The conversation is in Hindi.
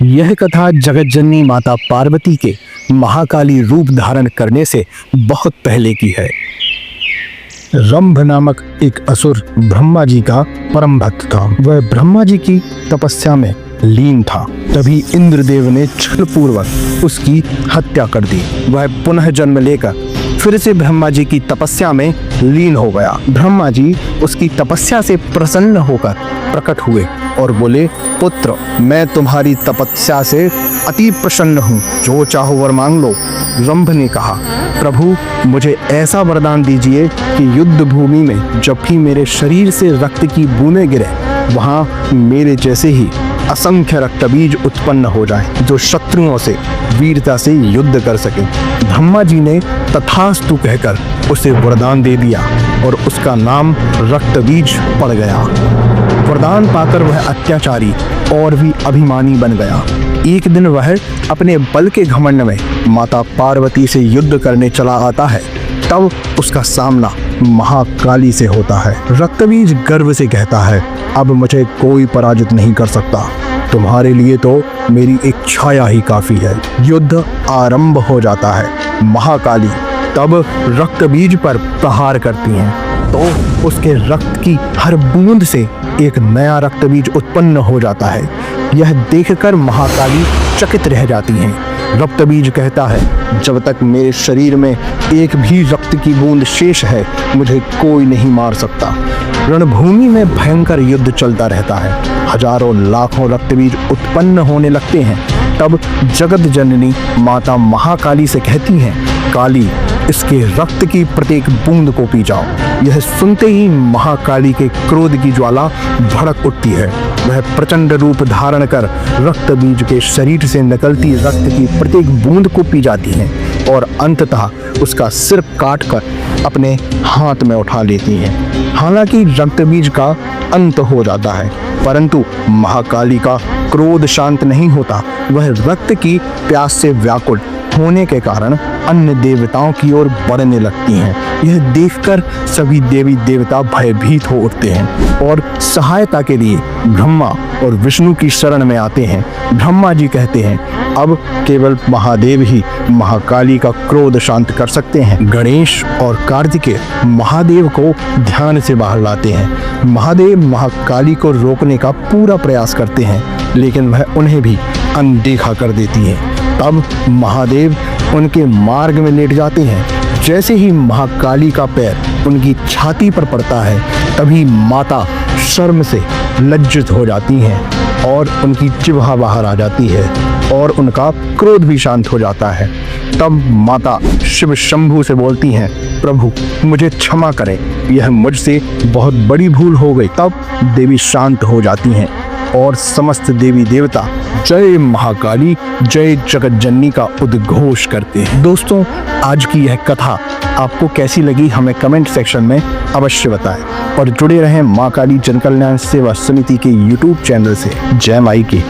यह कथा जगतजननी माता पार्वती के महाकाली रूप धारण करने से बहुत पहले की है। रंभ नामक एक असुर ब्रह्मा जी का परम भक्त था। वह ब्रह्मा जी की तपस्या में लीन था। तभी इंद्रदेव ने छल पूर्वक उसकी हत्या कर दी। वह पुनः जन्म लेकर फिर से ब्रह्मा जी की तपस्या में लीन हो गया। ब्रह्मा जी उसकी तपस्या से प्रसन्न होकर प्रकट हुए और बोले, पुत्र, मैं तुम्हारी तपस्या से अति प्रसन्न हूँ, जो चाहो वर मांग लो। रंभ ने कहा, प्रभु, मुझे ऐसा वरदान दीजिए कि युद्ध भूमि में जब भी मेरे शरीर से रक्त की बूंदें गिरे, वहाँ मेरे जैसे ही असंख्य रक्तबीज उत्पन्न हो जाएं, जो शत्रुओं से वीरता से युद्ध कर सके। ब्रह्मा जी ने तथास्तु कहकर उसे वरदान दे दिया और उसका नाम रक्तबीज पड़ गया। वरदान पाकर वह अत्याचारी और भी अभिमानी बन गया। एक दिन वह अपने बल के घमंड में माता पार्वती से युद्ध करने चला आता है। तब उसका सामना महाकाली से होता है। रक्तबीज गर्व से कहता है, अब मुझे कोई पराजित नहीं कर सकता। तुम्हारे लिए तो मेरी एक छाया ही काफी है। युद्ध आरंभ हो जाता है। महाकाली तब रक्तबीज पर प्रहार करती हैं, तो उसके रक्त की हर बूंद से एक नया रक्तबीज उत्पन्न हो जाता है। यह देखकर महाकाली चकित रह जाती हैं। रक्तबीज कहता है, जब तक मेरे शरीर में एक भी रक्त की बूंद शेष है, मुझे कोई नहीं मार सकता। रणभूमि में भयंकर युद्ध चलता रहता है। हजारों लाखों रक्तबीज उत्पन्न होने लगते हैं। तब जगत जननी माता महाकाली से कहती हैं, काली, इसके रक्त की प्रत्येक बूंद को पी जाओ। यह सुनते ही महाकाली के क्रोध की ज्वाला भड़क उठती है। वह प्रचंड रूप धारण कर रक्तबीज के शरीर से निकलती रक्त की प्रत्येक बूंद को पी जाती है और अंततः उसका सिर काट कर अपने हाथ में उठा लेती हैं। हालांकि रक्तबीज का अंत हो जाता है, परंतु महाकाली का क्रोध शांत नहीं होता। वह रक्त की प्यास से व्याकुल होने के कारण अन्य देवताओं की ओर बढ़ने लगती हैं। यह देखकर सभी देवी देवता भयभीत हो उठते हैं और सहायता के लिए ब्रह्मा और विष्णु की शरण में आते हैं। ब्रह्मा जी कहते हैं, अब केवल महादेव ही महाकाली का क्रोध शांत कर सकते हैं। गणेश और कार्तिकेय महादेव को ध्यान से बाहर लाते हैं। महादेव महाकाली को रोकने का पूरा प्रयास करते हैं, लेकिन वह उन्हें भी अनदेखा कर देती है। तब महादेव उनके मार्ग में लेट जाते हैं। जैसे ही महाकाली का पैर उनकी छाती पर पड़ता है, तभी माता शर्म से लज्जित हो जाती हैं और उनकी जिह्वा बाहर आ जाती है और उनका क्रोध भी शांत हो जाता है। तब माता शिव शंभु से बोलती हैं, प्रभु, मुझे क्षमा करें, यह मुझसे बहुत बड़ी भूल हो गई। तब देवी शांत हो जाती हैं और समस्त देवी देवता जय महाकाली, जय जगतजननी का उद्घोष करते हैं। दोस्तों, आज की यह कथा आपको कैसी लगी हमें कमेंट सेक्शन में अवश्य बताएं और जुड़े रहें माँ काली जन कल्याण सेवा समिति के YouTube चैनल से। जय माई की।